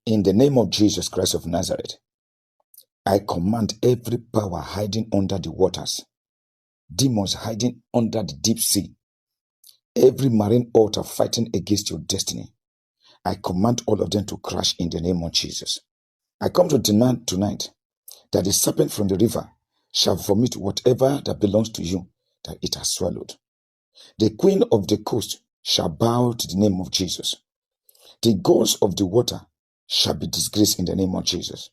In the name of Jesus Christ of Nazareth, I command every power hiding under the waters, demons hiding under the deep sea, every marine altar fighting against your destiny. I command all of them to crash in the name of Jesus. I come to demand tonight that the serpent from the river shall vomit whatever that belongs to you that it has swallowed. The queen of the coast shall bow to the name of Jesus. The gods of the water shall be disgraced in the name of Jesus.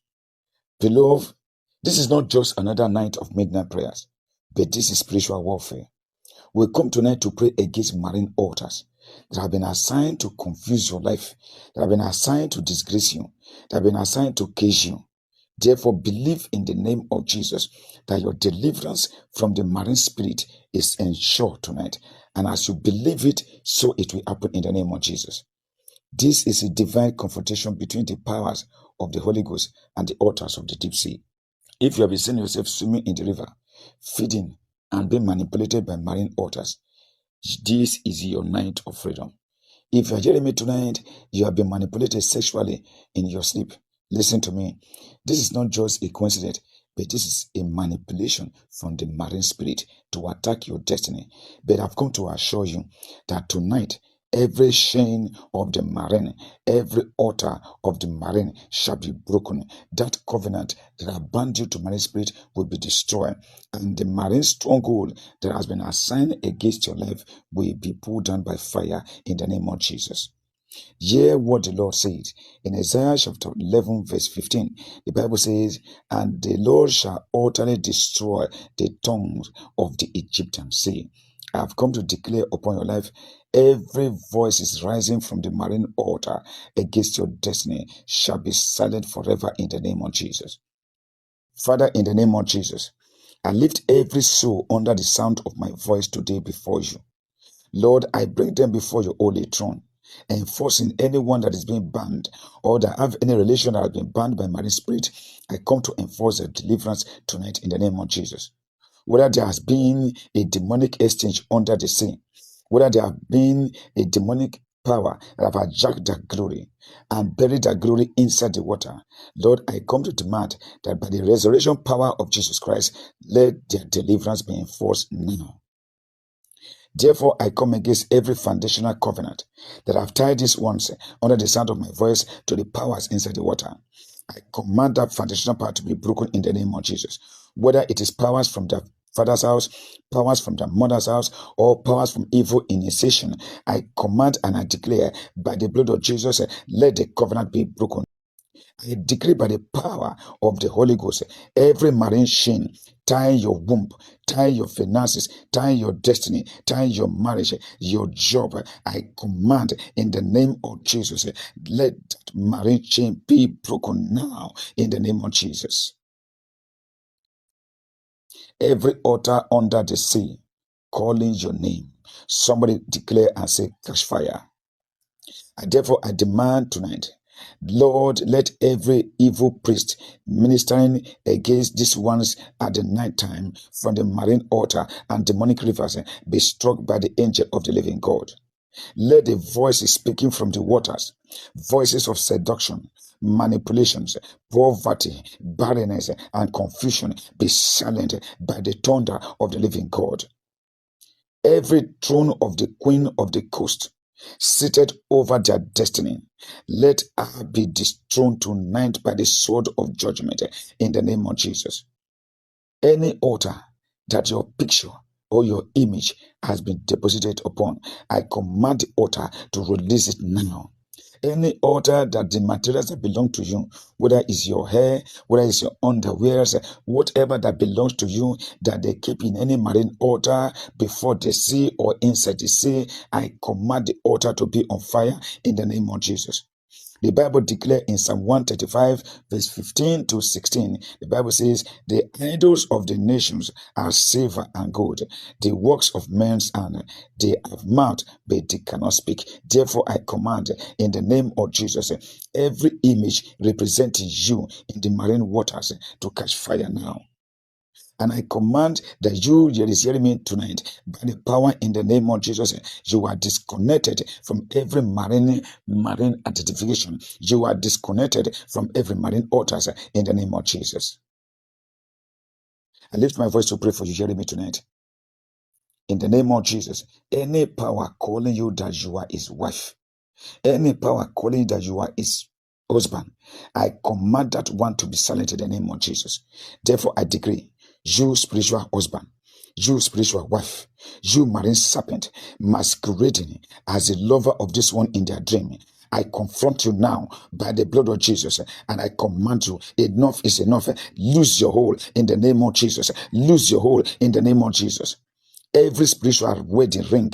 Beloved, this is not just another night of midnight prayers, but this is spiritual warfare. We come tonight to pray against marine altars that have been assigned to confuse your life, that have been assigned to disgrace you, that have been assigned to cage you. Therefore, believe in the name of Jesus that your deliverance from the marine spirit is ensured tonight. And as you believe it, so it will happen in the name of Jesus. This is a divine confrontation between the powers of the Holy Ghost and the altars of the deep sea. If you have been seeing yourself swimming in the river, feeding and being manipulated by marine altars, this is your night of freedom. If you are hearing me tonight, you have been manipulated sexually in your sleep. Listen to me. This is not just a coincidence, but this is a manipulation from the marine spirit to attack your destiny. But I've come to assure you that tonight, every chain of the marine, every altar of the marine shall be broken. That covenant that have bound you to marine spirit will be destroyed. And the marine stronghold that has been assigned against your life will be pulled down by fire in the name of Jesus. Hear what the Lord said in Isaiah chapter 11 verse 15. The Bible says, and the Lord shall utterly destroy the tongues of the Egyptians. See, I have come to declare upon your life, every voice is rising from the marine altar against your destiny shall be silent forever in the name of Jesus. Father, in the name of Jesus, I lift every soul under the sound of my voice today before you. Lord, I bring them before your holy throne, enforcing anyone that is being banned or that have any relation that has been banned by marine spirit. I come to enforce their deliverance tonight in the name of Jesus. Whether there has been a demonic exchange under the sea, whether there have been a demonic power that have hijacked their glory and buried their glory inside the water, Lord, I come to demand that by the resurrection power of Jesus Christ, let their deliverance be enforced now. Therefore, I come against every foundational covenant that have tied these ones under the sound of my voice to the powers inside the water. I command that foundational power to be broken in the name of Jesus. Whether it is powers from the father's house, powers from the mother's house, or powers from evil initiation, I command and I declare by the blood of Jesus, let the covenant be broken. I decree by the power of the Holy Ghost, every marine chain, tie your womb, tie your finances, tie your destiny, tie your marriage, your job. I command in the name of Jesus, let that marine chain be broken now in the name of Jesus. Every altar under the sea calling your name, somebody declare and say, catch fire. Therefore, I demand tonight, Lord, let every evil priest ministering against these ones at the night time from the marine altar and demonic rivers be struck by the angel of the living God. Let the voices speaking from the waters, voices of seduction, manipulations, poverty, barrenness, and confusion be silent by the thunder of the living God. Every throne of the queen of the coast seated over their destiny, let her be dethroned tonight by the sword of judgment in the name of Jesus. Any altar that your picture or your image has been deposited upon, I command the altar to release it now. Any altar that the materials that belong to you, whether it's your hair, whether it's your underwears, whatever that belongs to you that they keep in any marine altar before the sea or inside the sea, I command the altar to be on fire in the name of Jesus. The Bible declares in Psalm 135, verse 15 to 16, the Bible says, the idols of the nations are silver and gold, the works of men's hand. They have mouth, but they cannot speak. Therefore, I command in the name of Jesus, every image representing you in the marine waters to catch fire now. And I command that you that is hearing me tonight, by the power in the name of Jesus, you are disconnected from every marine identification. You are disconnected from every marine altars in the name of Jesus. I lift my voice to pray for you hearing me tonight. In the name of Jesus, any power calling you that you are his wife, any power calling you that you are his husband, I command that one to be silent in the name of Jesus. Therefore, I decree, you spiritual husband, you spiritual wife, you marine serpent masquerading as a lover of this one in their dream, I confront you now by the blood of Jesus, and I command you, enough is enough. Lose your hold in the name of Jesus. Lose your hold in the name of Jesus. Every spiritual wedding ring,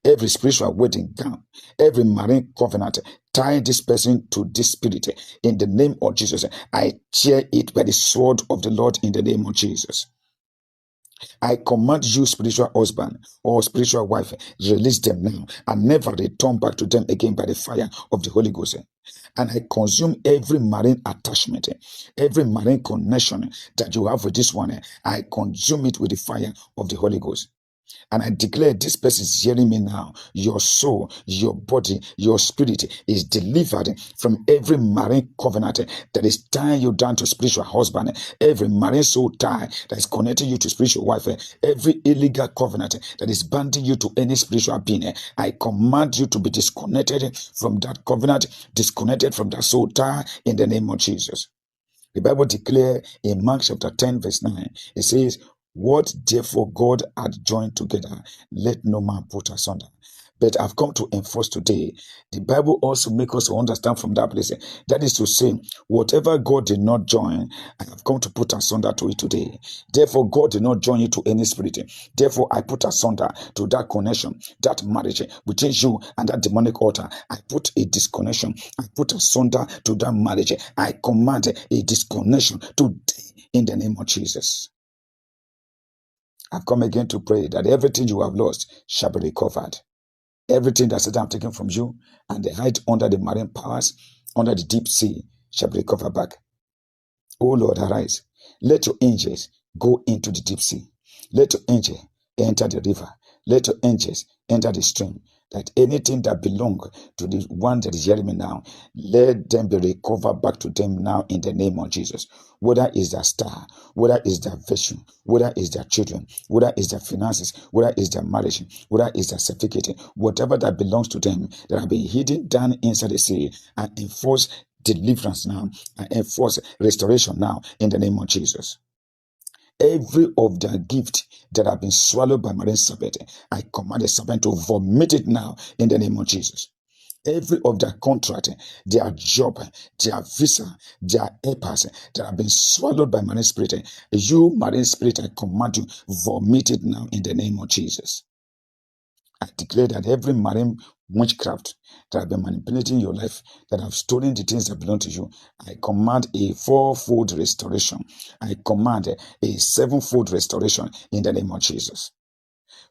every spiritual wedding gown, every marine covenant, tie this person to this spirit in the name of Jesus. I tear it by the sword of the Lord in the name of Jesus. I command you, spiritual husband or spiritual wife, release them now and never return back to them again by the fire of the Holy Ghost. And I consume every marine attachment, every marine connection that you have with this one. I consume it with the fire of the Holy Ghost. And I declare, this person is hearing me now. Your soul, your body, your spirit is delivered from every marine covenant that is tying you down to spiritual husband, every marine soul tie that is connecting you to spiritual wife, every illegal covenant that is binding you to any spiritual being. I command you to be disconnected from that covenant, disconnected from that soul tie in the name of Jesus. The Bible declares in Mark chapter 10 verse 9, it says, what therefore God had joined together, let no man put asunder. But I've come to enforce today. The Bible also makes us to understand from that place. That is to say, whatever God did not join, I have come to put asunder to it today. Therefore, God did not join you to any spirit. Therefore, I put asunder to that connection, that marriage between you and that demonic altar. I put a disconnection. I put asunder to that marriage. I command a disconnection today in the name of Jesus. I've come again to pray that everything you have lost shall be recovered. Everything that Satan have taken from you and they hide under the marine powers, under the deep sea, shall be recovered back. O Lord, arise. Let your angels go into the deep sea. Let your angel enter the river. Let your angels enter the stream. That anything that belongs to the one that is hearing me now, let them be recovered back to them now in the name of Jesus. Whether it's their star, whether it's their virtue, whether it's their children, whether it's their finances, whether it's their marriage, whether it's their certificate, whatever that belongs to them that have been hidden down inside the sea, and enforce deliverance now, and enforce restoration now in the name of Jesus. Every of their gift that have been swallowed by marine serpent, I command the serpent to vomit it now in the name of Jesus. Every of their contract, their job, their visa, their papers that have been swallowed by marine spirit, you marine spirit, I command you, vomit it now in the name of Jesus. I declare that every marine witchcraft that have been manipulating your life, that have stolen the things that belong to you, I command a fourfold restoration. I command a sevenfold restoration in the name of Jesus.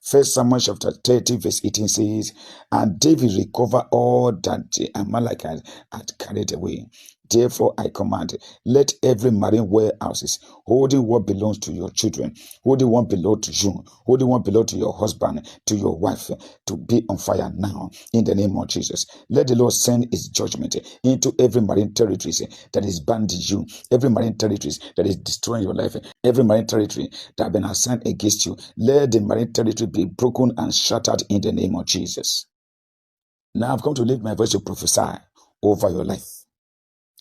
1 Samuel chapter 30 verse 18 says, and David recovered all that the Amalekites had carried away. Therefore I command, let every marine warehouses holding what belongs to your children, holding what belongs to you, holding what belongs to your husband, to your wife, to be on fire now in the name of Jesus. Let the Lord send his judgment into every marine territory that is banding you, every marine territory that is destroying your life, every marine territory that has been assigned against you. Let the marine territory be broken and shattered in the name of Jesus. Now I've come to lift my voice to prophesy over your life.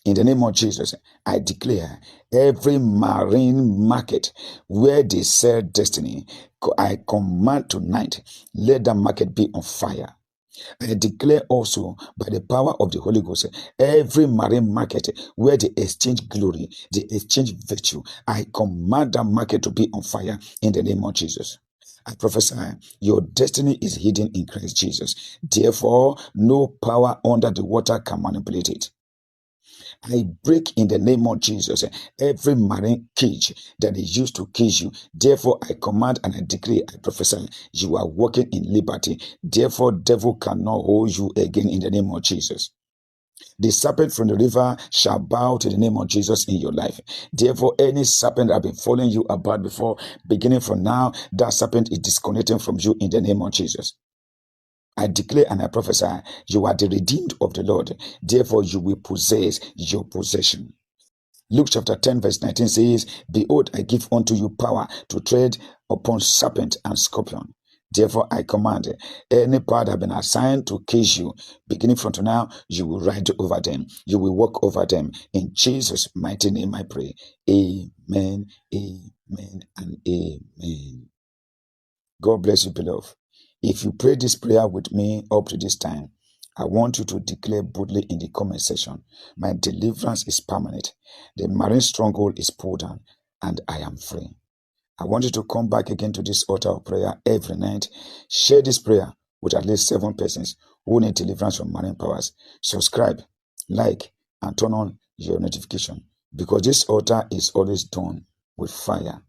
In the name of Jesus, I declare every marine market where they sell destiny, I command tonight, let that market be on fire. I declare also by the power of the Holy Ghost, every marine market where they exchange glory, they exchange virtue, I command that market to be on fire in the name of Jesus. I prophesy, your destiny is hidden in Christ Jesus. Therefore, no power under the water can manipulate it. I break in the name of Jesus every marine cage that is used to cage you. Therefore, I command and I decree, I prophesy, you are walking in liberty. Therefore, devil cannot hold you again in the name of Jesus. The serpent from the river shall bow to the name of Jesus in your life. Therefore, any serpent that have been following you about before, beginning from now, that serpent is disconnecting from you in the name of Jesus. I declare and I prophesy, you are the redeemed of the Lord. Therefore, you will possess your possession. Luke chapter 10 verse 19 says, behold, I give unto you power to tread upon serpent and scorpion. Therefore, I command any power that has been assigned to cage you, beginning from now, you will ride over them. You will walk over them. In Jesus' mighty name I pray. Amen, amen, and amen. God bless you, beloved. If you pray this prayer with me up to this time, I want you to declare boldly in the comment section, my deliverance is permanent. The marine stronghold is pulled down, and I am free. I want you to come back again to this altar of prayer every night. Share this prayer with at least 7 persons who need deliverance from marine powers. Subscribe, like, and turn on your notification, because this altar is always done with fire.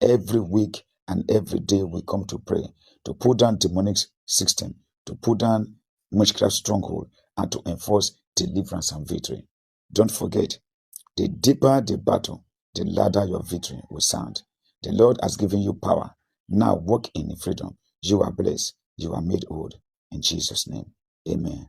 Every week and every day we come to pray, to put down demonic system, to put down witchcraft stronghold, and to enforce deliverance and victory. Don't forget, the deeper the battle, the louder your victory will sound. The Lord has given you power. Now walk in freedom. You are blessed. You are made whole. In Jesus' name, amen.